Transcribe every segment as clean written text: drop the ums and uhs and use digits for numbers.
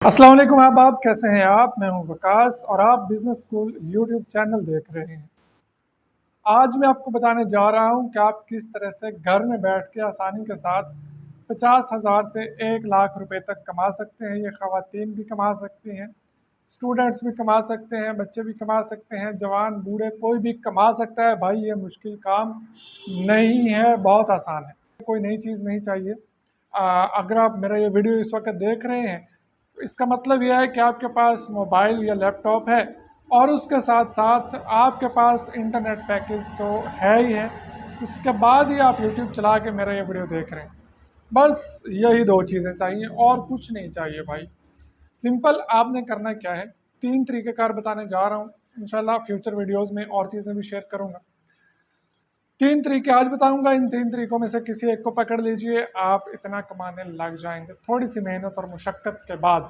अस्सलाम वालेकुम आप कैसे हैं मैं हूं वकास और आप बिजनेस स्कूल यूट्यूब चैनल देख रहे हैं। आज मैं आपको बताने जा रहा हूं कि आप किस तरह से घर में बैठ के आसानी के साथ 50,000 से 1 लाख रुपए तक कमा सकते हैं। ये ख़वातीन भी कमा सकती हैं, स्टूडेंट्स भी कमा सकते हैं, बच्चे भी कमा सकते हैं, जवान बूढ़े कोई भी कमा सकता है। भाई ये मुश्किल काम नहीं है, बहुत आसान है, कोई नई चीज़ नहीं चाहिए। अगर आप मेरा ये वीडियो इस वक्त देख रहे हैं तो इसका मतलब यह है कि आपके पास मोबाइल या लैपटॉप है और उसके साथ साथ आपके पास इंटरनेट पैकेज तो है ही है। उसके बाद ही आप यूट्यूब चला के मेरा ये वीडियो देख रहे हैं। बस यही दो चीज़ें चाहिए और कुछ नहीं चाहिए भाई। सिंपल आपने करना क्या है, 3 तरीक़ेकार बताने जा रहा हूँ। इंशाल्लाह फ्यूचर वीडियोस में और चीज़ें भी शेयर करूँगा। 3 तरीके आज बताऊंगा, इन 3 तरीकों में से किसी एक को पकड़ लीजिए, आप इतना कमाने लग जाएंगे थोड़ी सी मेहनत और मुशक्क़त के बाद।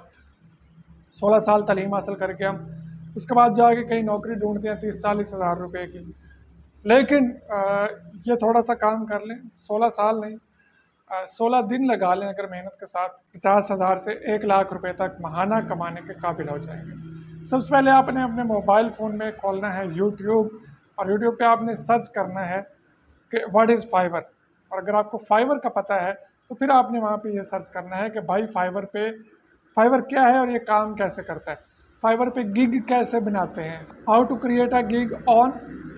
16 साल तालीम हासिल करके हम उसके बाद जाके कहीं नौकरी ढूंढते हैं 30-40 हज़ार रुपये की। लेकिन ये थोड़ा सा काम कर लें, 16 साल नहीं, 16 दिन लगा लें अगर मेहनत के साथ, 50,000 से 1 लाख रुपए तक महाना कमाने के काबिल हो जाएंगे। सबसे पहले आपने अपने मोबाइल फ़ोन में खोलना है यूट्यूब, और यूट्यूब पे आपने सर्च करना है कि व्हाट इज़ फाइवर। और अगर आपको फाइवर का पता है तो फिर आपने वहाँ पे ये सर्च करना है कि भाई फाइवर क्या है और ये काम कैसे करता है, फाइवर पे गिग कैसे बनाते हैं, how to create a gig on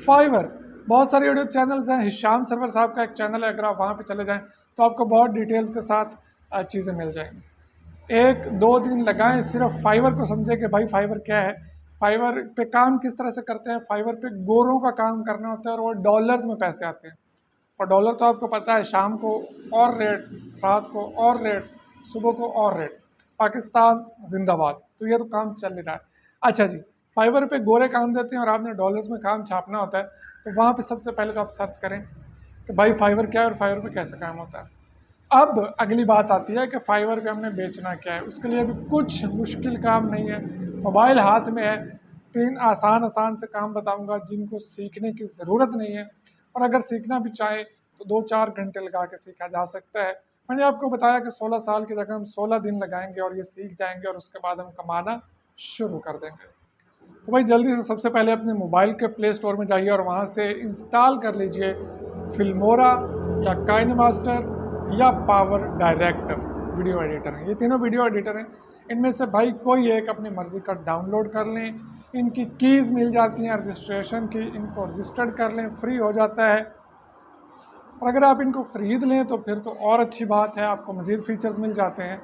Fiverr. बहुत सारे यूट्यूब चैनल्स हैं, हिशाम सरवर साहब का एक चैनल है, अगर आप वहाँ पे चले जाएं तो आपको बहुत डिटेल्स के साथ चीज़ें मिल जाएंगी। 1-2 दिन लगाएं सिर्फ फाइवर को समझे कि भाई फाइवर क्या है, फाइवर पे काम किस तरह से करते हैं। फाइवर पे गोरों का काम करना होता है और वो डॉलर्स में पैसे आते हैं। और डॉलर तो आपको पता है, शाम को और रेट, रात को और रेट, सुबह को और रेट। पाकिस्तान जिंदाबाद। तो ये तो काम चल ही रहा है। अच्छा जी, फाइवर पे गोरे काम देते हैं और आपने डॉलर्स में काम छापना होता है। तो वहाँ पे सबसे पहले तो आप सर्च करें कि भाई फाइवर क्या है और फाइवर पे कैसे काम होता है। अब अगली बात आती है कि फाइवर पे हमने बेचना क्या है। उसके लिए भी कुछ मुश्किल काम नहीं है, मोबाइल हाथ में है। 3 आसान आसान से काम बताऊंगा जिनको सीखने की ज़रूरत नहीं है, और अगर सीखना भी चाहे तो 2-4 घंटे लगा के सीखा जा सकता है। मैंने आपको बताया कि 16 साल की जगह हम 16 दिन लगाएंगे और ये सीख जाएंगे और उसके बाद हम कमाना शुरू कर देंगे। तो भाई जल्दी से सबसे पहले अपने मोबाइल के प्ले स्टोर में जाइए और वहाँ से इंस्टॉल कर लीजिए फिल्मोरा या काइनमास्टर या पावर डायरेक्टर। वीडियो एडिटर हैं, ये तीनों वीडियो एडिटर हैं। इनमें से भाई कोई एक अपनी मर्ज़ी का डाउनलोड कर लें। इनकी कीज़ मिल जाती हैं रजिस्ट्रेशन की, इनको रजिस्टर्ड कर लें, फ्री हो जाता है। और अगर आप इनको ख़रीद लें तो फिर तो और अच्छी बात है, आपको मज़ीद फीचर्स मिल जाते हैं।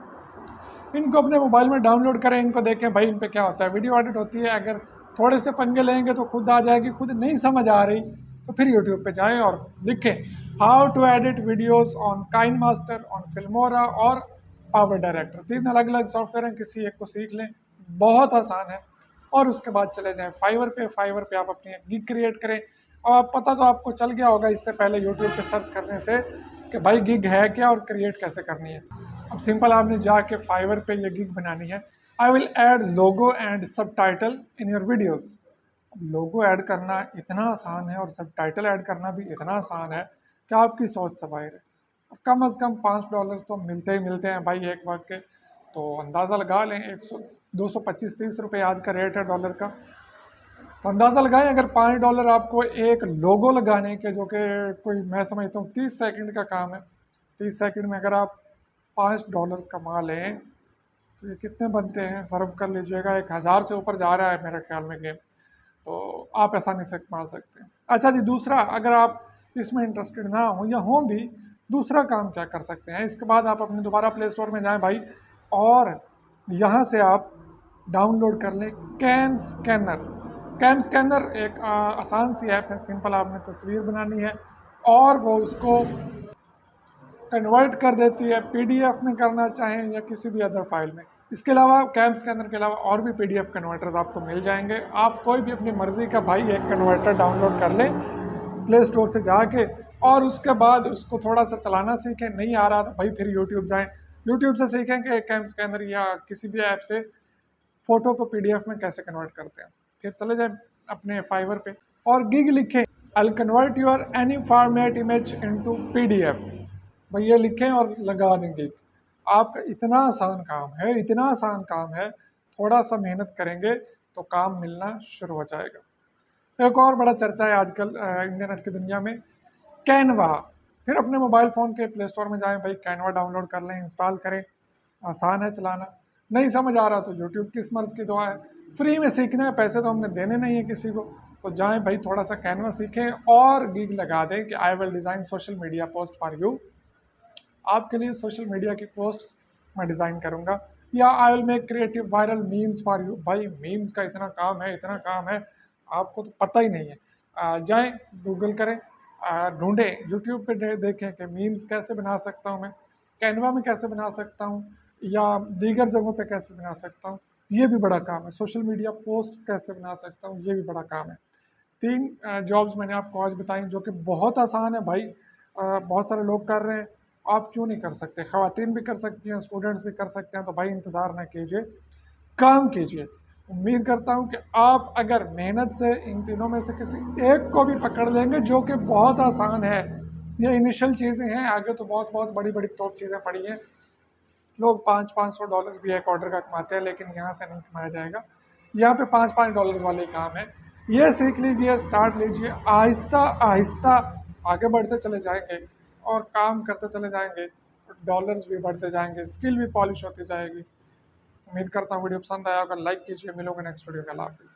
इनको अपने मोबाइल में डाउनलोड करें, इनको देखें भाई इन पे क्या होता है। वीडियो एडिट होती है, अगर थोड़े से पंगे लेंगे तो खुद आ जाएगी, खुद नहीं समझ आ रही तो फिर यूट्यूब पे जाएं और लिखें how to edit videos on KineMaster, on Filmora और पावर डायरेक्टर। 3 अलग अलग सॉफ्टवेयर हैं, किसी एक को सीख लें, बहुत आसान है। और उसके बाद चले जाएं फाइवर पे। फाइवर पे आप अपनी गिग क्रिएट करें। और आप पता तो आपको चल गया होगा इससे पहले यूट्यूब पे सर्च करने से कि भाई गिग है क्या और क्रिएट कैसे करनी है। अब सिंपल आपने जाके फाइवर पे ये गिग बनानी है। I will add logo and subtitle in your videos. Logo add करना इतना आसान है और सब टाइटल ऐड करना भी इतना आसान है कि आपकी सोच से बाहर है। कम अज़ कम $5 तो मिलते ही मिलते हैं भाई एक वक्त के। तो अंदाज़ा लगा लें, 100 225-30 रुपये आज का रेट है डॉलर का। तो अंदाज़ा लगाएं अगर $5 आपको एक लोगो लगाने के, जो कि कोई मैं समझता हूँ 30 सेकंड का काम है, 30 सेकंड में अगर आप $5 कमा लें तो ये कितने बनते हैं, सर्व कर लीजिएगा। 1,000 से ऊपर जा रहा है मेरे ख्याल में गेम। तो आप आसानी से कमा सकते हैं। अच्छा जी, दूसरा, अगर आप इसमें इंटरेस्टेड ना हो या हो भी, दूसरा काम क्या कर सकते हैं, इसके बाद आप अपने दोबारा प्ले स्टोर में जाएं भाई, और यहाँ से आप डाउनलोड कर लें कैम स्कैनर। कैम स्कैनर एक आसान सी ऐप है। सिंपल आपने तस्वीर बनानी है और वो उसको कन्वर्ट कर देती है, पीडीएफ में करना चाहें या किसी भी अदर फाइल में। इसके अलावा कैम स्कैनर के अलावा और भी पीडीएफ कन्वर्टर्स आपको मिल जाएंगे। आप कोई भी अपनी मर्ज़ी का भाई एक कन्वर्टर डाउनलोड कर लें प्ले स्टोर से जाके, और उसके बाद उसको थोड़ा सा चलाना सीखें। नहीं आ रहा तो भाई फिर यूट्यूब जाएँ, यूट्यूब से सीखें कि कैम स्कैनर या किसी भी ऐप से फ़ोटो को पीडीएफ में कैसे कन्वर्ट करते हैं। फिर चले जाएँ अपने फाइवर पे और गिग लिखें, आई convert your any format image into PDF. भाई ये लिखें और लगा देंगे। आपका इतना आसान काम है, इतना आसान काम है, थोड़ा सा मेहनत करेंगे तो काम मिलना शुरू हो जाएगा। एक और बड़ा चर्चा है आजकल इंटरनेट की दुनिया में, कैनवा। फिर अपने मोबाइल फ़ोन के प्ले स्टोर में जाएं भाई, कैनवा डाउनलोड कर लें, इंस्टॉल करें, आसान है चलाना। नहीं समझ आ रहा तो यूट्यूब की स्मर्स की दुआ है, फ्री में सीखना है, पैसे तो हमने देने नहीं है किसी को। तो जाएं भाई, थोड़ा सा कैनवा सीखें और गिग लगा दें कि I will design social media post for you. आपके लिए सोशल मीडिया की पोस्ट मैं डिज़ाइन करूँगा, या I will make creative viral memes for you. भाई मीम्स का इतना काम है, इतना काम है, आपको तो पता ही नहीं है। जाएं, गूगल करें, ढूंढें यूट्यूब पे, देखें कि मीम्स कैसे बना सकता हूँ मैं, कैनवा में कैसे बना सकता हूँ, या दीगर जगहों पे कैसे बना सकता हूँ। ये भी बड़ा काम है। सोशल मीडिया पोस्ट्स कैसे बना सकता हूँ, ये भी बड़ा काम है। 3 जॉब्स मैंने आपको आज बताई जो कि बहुत आसान है भाई, बहुत सारे लोग कर रहे हैं, आप क्यों नहीं कर सकते? ख़वातीन भी कर सकती हैं, स्टूडेंट्स भी कर सकते हैं। तो भाई इंतज़ार ना कीजिए, काम कीजिए। उम्मीद करता हूँ कि आप अगर मेहनत से इन तीनों में से किसी एक को भी पकड़ लेंगे, जो कि बहुत आसान है। ये इनिशियल चीज़ें हैं, आगे तो बहुत बहुत बड़ी बड़ी टॉप चीज़ें पड़ी हैं। लोग $500-500 भी एक ऑर्डर का कमाते हैं, लेकिन यहाँ से नहीं कमाया जाएगा। यहाँ पे $5-5 वाले काम है। ये सीख लीजिए, स्टार्ट लीजिए, आहिस्ता आहिस्ता आगे बढ़ते चले जाएंगे और काम करते चले जाएंगे, तो डॉलर्स भी बढ़ते जाएंगे, स्किल भी पॉलिश होती जाएगी। उम्मीद करता हूँ वीडियो पसंद आया, अगर लाइक कीजिए। मिलोगे नेक्स्ट वीडियो के। अल्लाह हाफिज़।